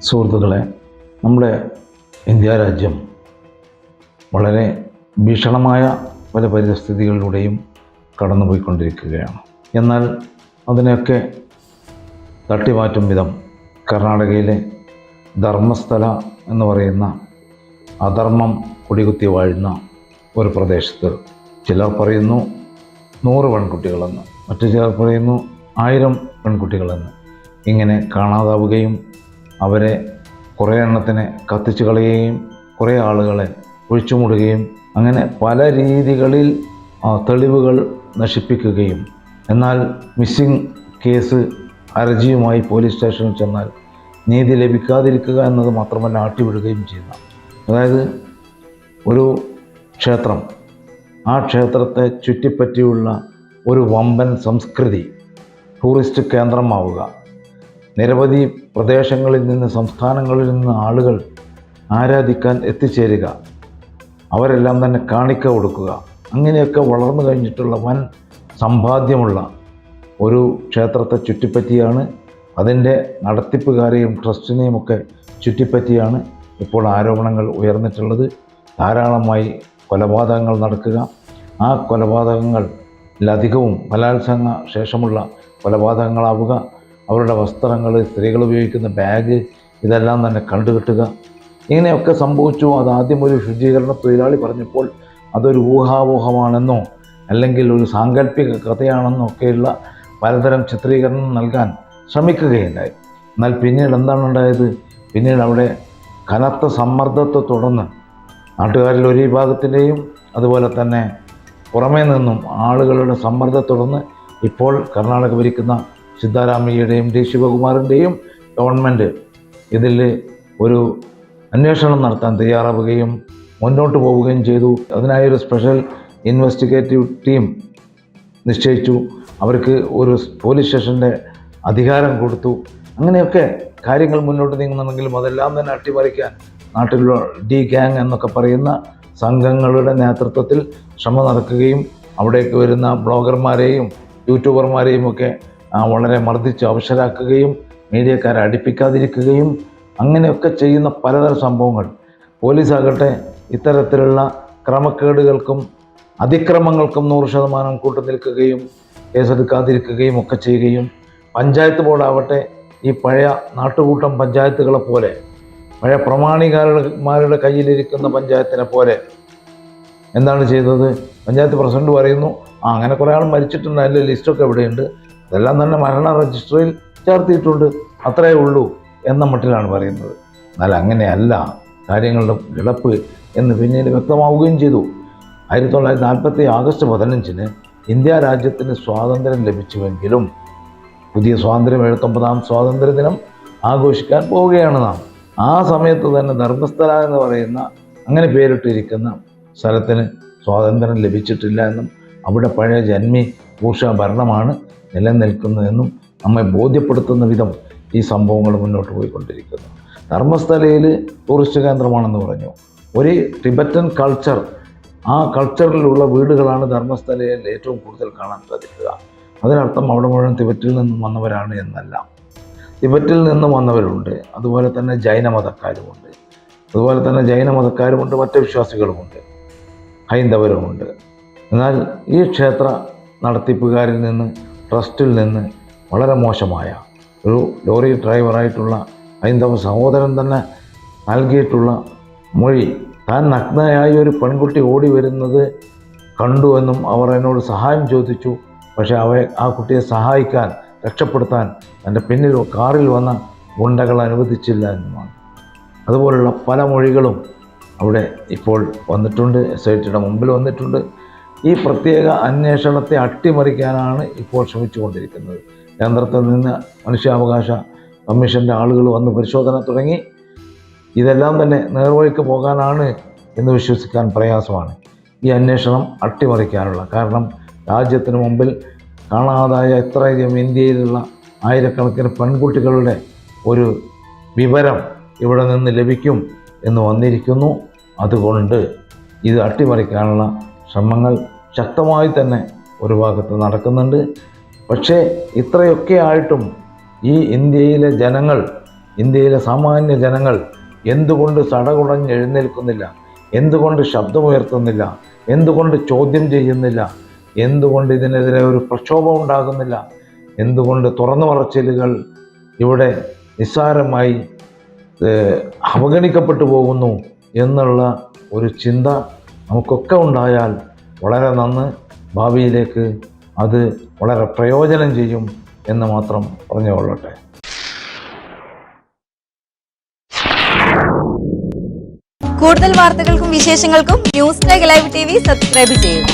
സുഹൃത്തുക്കളെ, നമ്മുടെ ഇന്ത്യ രാജ്യം വളരെ ഭീഷണമായ പല പരിസ്ഥിതികളിലൂടെയും കടന്നുപോയിക്കൊണ്ടിരിക്കുകയാണ്. എന്നാൽ അതിനെയൊക്കെ തട്ടിമാറ്റും വിധം കർണാടകയിലെ ധർമ്മസ്ഥല എന്ന് പറയുന്ന അധർമ്മം കൊടികുത്തി വാഴുന്ന ഒരു പ്രദേശത്ത് ചിലർ പറയുന്നു 100 പെൺകുട്ടികളെന്ന്, മറ്റു ചിലർ പറയുന്നു 1000 പെൺകുട്ടികളെന്ന്. ഇങ്ങനെ കാണാതാവുകയും അവരെ കുറേ എണ്ണത്തിനെ കത്തിച്ചു കളയുകയും കുറേ ആളുകളെ ഒഴിച്ചുമൂടുകയും അങ്ങനെ പല രീതികളിൽ തെളിവുകൾ നശിപ്പിക്കുകയും, എന്നാൽ മിസ്സിംഗ് കേസ് ഹർജിയുമായി പോലീസ് സ്റ്റേഷനിൽ ചെന്നാൽ നീതി ലഭിക്കാതിരിക്കുക എന്നത് മാത്രമല്ല, ആട്ടിവിടുകയും ചെയ്യുന്ന, അതായത് ഒരു ക്ഷേത്രം, ആ ക്ഷേത്രത്തെ ചുറ്റിപ്പറ്റിയുള്ള ഒരു വമ്പൻ സംസ്കൃതി ടൂറിസ്റ്റ് കേന്ദ്രമാവുക, നിരവധി പ്രദേശങ്ങളിൽ നിന്ന് സംസ്ഥാനങ്ങളിൽ നിന്ന് ആളുകൾ ആരാധിക്കാൻ എത്തിച്ചേരുക, അവരെല്ലാം തന്നെ കാണിക്ക കൊടുക്കുക, അങ്ങനെയൊക്കെ വളർന്നു കഴിഞ്ഞിട്ടുള്ള വൻ സമ്പാദ്യമുള്ള ഒരു ക്ഷേത്രത്തെ ചുറ്റിപ്പറ്റിയാണ്, അതിൻ്റെ നടത്തിപ്പുകാരെയും ട്രസ്റ്റിനെയും ഒക്കെ ചുറ്റിപ്പറ്റിയാണ് ഇപ്പോൾ ആരോപണങ്ങൾ ഉയർന്നിട്ടുള്ളത്. ധാരാളമായി കൊലപാതകങ്ങൾ നടക്കുക, ആ കൊലപാതകങ്ങളിലധികവും ബലാത്സംഗ ശേഷമുള്ള കൊലപാതകങ്ങളാവുക, അവരുടെ വസ്ത്രങ്ങൾ, സ്ത്രീകൾ ഉപയോഗിക്കുന്ന ബാഗ്, ഇതെല്ലാം തന്നെ കണ്ടുകെട്ടുക, ഇങ്ങനെയൊക്കെ സംഭവിച്ചു. അതാദ്യം ഒരു ശുചീകരണ തൊഴിലാളി പറഞ്ഞപ്പോൾ അതൊരു ഊഹാപോഹമാണെന്നോ അല്ലെങ്കിൽ ഒരു സാങ്കല്പിക കഥയാണെന്നോ ഒക്കെയുള്ള പലതരം ചിത്രീകരണം നൽകാൻ ശ്രമിക്കുകയുണ്ടായി. എന്നാൽ പിന്നീട് എന്താണ് ഉണ്ടായത്? പിന്നീട് അവിടെ കനത്ത സമ്മർദ്ദത്തെ തുടർന്ന് നാട്ടുകാരിൽ ഒരു വിഭാഗത്തിൻ്റെയും അതുപോലെ തന്നെ പുറമേ നിന്നും ആളുകളുടെ സമ്മർദ്ദത്തെ തുടർന്ന് ഇപ്പോൾ കർണാടക ഭരിക്കുന്ന സിദ്ധാരാമയ്യയുടെയും ഡി ശിവകുമാറിൻ്റെയും ഗവൺമെൻറ് ഇതിൽ ഒരു അന്വേഷണം നടത്താൻ തയ്യാറാവുകയും മുന്നോട്ട് പോവുകയും ചെയ്തു. അതിനായൊരു സ്പെഷ്യൽ ഇൻവെസ്റ്റിഗേറ്റീവ് ടീം നിശ്ചയിച്ചു. അവർക്ക് ഒരു പോലീസ് സ്റ്റേഷൻ്റെ അധികാരം കൊടുത്തു. അങ്ങനെയൊക്കെ കാര്യങ്ങൾ മുന്നോട്ട് നീങ്ങുന്നുണ്ടെങ്കിലും അതെല്ലാം തന്നെ അട്ടിമറിക്കാൻ നാട്ടിലുള്ള ഡി ഗ്യാങ് എന്നൊക്കെ പറയുന്ന സംഘങ്ങളുടെ നേതൃത്വത്തിൽ ശ്രമം നടക്കുകയും അവിടേക്ക് വരുന്ന ബ്ലോഗർമാരെയും യൂട്യൂബർമാരെയും ഒക്കെ വളരെ മർദ്ദിച്ച് അവശരാക്കുകയും മീഡിയക്കാരെ അടുപ്പിക്കാതിരിക്കുകയും അങ്ങനെയൊക്കെ ചെയ്യുന്ന പലതരം സംഭവങ്ങൾ. പോലീസാകട്ടെ ഇത്തരത്തിലുള്ള ക്രമക്കേടുകൾക്കും അതിക്രമങ്ങൾക്കും 100% കൂട്ടുനിൽക്കുകയും കേസെടുക്കാതിരിക്കുകയും ഒക്കെ ചെയ്യുകയും, പഞ്ചായത്ത് ബോർഡാവട്ടെ ഈ പഴയ നാട്ടുകൂട്ടം പഞ്ചായത്തുകളെ പോലെ, പഴയ പ്രമാണികാരന്മാരുടെ കയ്യിലിരിക്കുന്ന പഞ്ചായത്തിനെ പോലെ എന്താണ് ചെയ്തത്? പഞ്ചായത്ത് പ്രസിഡന്റ് പറയുന്നു, അങ്ങനെ കുറേ ആൾ മരിച്ചിട്ടുണ്ട്, അതിൻ്റെ ലിസ്റ്റൊക്കെ എവിടെയുണ്ട്, അതെല്ലാം തന്നെ മരണ രജിസ്റ്ററിൽ ചേർത്തിയിട്ടുണ്ട്, അത്രയേ ഉള്ളൂ എന്ന മട്ടിലാണ് പറയുന്നത്. എന്നാൽ അങ്ങനെയല്ല കാര്യങ്ങളുടെ കിടപ്പ് എന്ന് പിന്നീട് വ്യക്തമാവുകയും ചെയ്തു. 1947 ആഗസ്റ്റ് 15 ഇന്ത്യ രാജ്യത്തിന് സ്വാതന്ത്ര്യം ലഭിച്ചുവെങ്കിലും പുതിയ സ്വാതന്ത്ര്യം 79ാം സ്വാതന്ത്ര്യ ദിനം ആഘോഷിക്കാൻ പോവുകയാണ് നാം. ആ സമയത്ത് തന്നെ ധർമ്മസ്ഥല എന്ന് പറയുന്ന അങ്ങനെ പേരിട്ടിരിക്കുന്ന സ്ഥലത്തിന് സ്വാതന്ത്ര്യം ലഭിച്ചിട്ടില്ല എന്നും അവിടെ പഴയ ജന്മി ഭൂഷ ഭരണമാണ് നിലനിൽക്കുന്നതെന്നും നമ്മെ ബോധ്യപ്പെടുത്തുന്ന വിധം ഈ സംഭവങ്ങൾ മുന്നോട്ട് പോയിക്കൊണ്ടിരിക്കുന്നു. ധർമ്മസ്ഥലയിൽ ടൂറിസ്റ്റ് കേന്ദ്രമാണെന്ന് പറഞ്ഞു. ഒരു ടിബറ്റൻ കൾച്ചർ, ആ കൾച്ചറിലുള്ള വീടുകളാണ് ധർമ്മസ്ഥലയിൽ ഏറ്റവും കൂടുതൽ കാണാൻ സാധിക്കുക. അതിനർത്ഥം അവിടെ മുഴുവൻ തിബറ്റിൽ നിന്നും വന്നവരാണ് എന്നല്ല. തിബറ്റിൽ നിന്നും വന്നവരുണ്ട്, അതുപോലെ തന്നെ ജൈനമതക്കാരുമുണ്ട്, മറ്റ് വിശ്വാസികളുമുണ്ട്, ഹൈന്ദവരുമുണ്ട്. എന്നാൽ ഈ ക്ഷേത്ര നടത്തിപ്പുകാരിൽ നിന്ന്, ട്രസ്റ്റിൽ നിന്ന് വളരെ മോശമായ ഒരു ലോറി ഡ്രൈവറായിട്ടുള്ള ഹൈന്ദവ സഹോദരൻ തന്നെ നൽകിയിട്ടുള്ള മൊഴി, താൻ നഗ്നയായി ഒരു പെൺകുട്ടി ഓടി വരുന്നത് കണ്ടുവെന്നും അവർ എന്നോട് സഹായം ചോദിച്ചു, പക്ഷേ ആ കുട്ടിയെ സഹായിക്കാൻ, രക്ഷപ്പെടുത്താൻ തൻ്റെ പിന്നിൽ കാറിൽ വന്ന ഗുണ്ടകൾ അനുവദിച്ചില്ല എന്നുമാണ്. അതുപോലുള്ള പല മൊഴികളും അവിടെ ഇപ്പോൾ വന്നിട്ടുണ്ട്, SITയുടെ മുമ്പിൽ വന്നിട്ടുണ്ട്. ഈ പ്രത്യേക അന്വേഷണത്തെ അട്ടിമറിക്കാനാണ് ഇപ്പോൾ ശ്രമിച്ചുകൊണ്ടിരിക്കുന്നത്. കേന്ദ്രത്തിൽ നിന്ന് മനുഷ്യാവകാശ കമ്മീഷൻ്റെ ആളുകൾ വന്ന് പരിശോധന തുടങ്ങി. ഇതെല്ലാം തന്നെ നേർവഴിക്ക് പോകാനാണ് എന്ന് വിശ്വസിക്കാൻ പ്രയാസമാണ്. ഈ അന്വേഷണം അട്ടിമറിക്കാനുള്ള കാരണം രാജ്യത്തിന് മുമ്പിൽ കാണാതായ എത്രയധികം ഇന്ത്യയിലുള്ള ആയിരക്കണക്കിന് പെൺകുട്ടികളുടെ ഒരു വിവരം ഇവിടെ നിന്ന് ലഭിക്കും എന്ന് വന്നിരിക്കുന്നു. അതുകൊണ്ട് ഇത് അട്ടിമറിക്കാനുള്ള ശ്രമങ്ങൾ ശക്തമായി തന്നെ ഒരു ഭാഗത്ത് നടക്കുന്നുണ്ട്. പക്ഷേ ഇത്രയൊക്കെ ആയിട്ടും ഈ ഇന്ത്യയിലെ ജനങ്ങൾ ഇന്ത്യയിലെ സാമാന്യ ജനങ്ങൾ എന്തുകൊണ്ട് സടകുടഞ്ഞെഴുന്നേൽക്കുന്നില്ല? എന്തുകൊണ്ട് ശബ്ദമുയർത്തുന്നില്ല? എന്തുകൊണ്ട് ചോദ്യം ചെയ്യുന്നില്ല? എന്തുകൊണ്ട് ഇതിനെതിരെ ഒരു പ്രക്ഷോഭം ഉണ്ടാകുന്നില്ല? എന്തുകൊണ്ട് തുറന്നു പറച്ചിലുകൾ ഇവിടെ നിസ്സാരമായി അവഗണിക്കപ്പെട്ടു പോകുന്നു എന്നുള്ള ഒരു ചിന്ത നമുക്കൊക്കെ ഉണ്ടായാൽ വളരെ നന്ന്, ഭാവിയിലേക്ക് അത് വളരെ പ്രയോജനം ചെയ്യും എന്ന് മാത്രം പറഞ്ഞുകൊള്ളട്ടെ. കൂടുതൽ വാർത്തകൾക്കും വിശേഷങ്ങൾക്കും ന്യൂസ് ടൈഗ് ലൈവ് TV സബ്സ്ക്രൈബ് ചെയ്യൂ.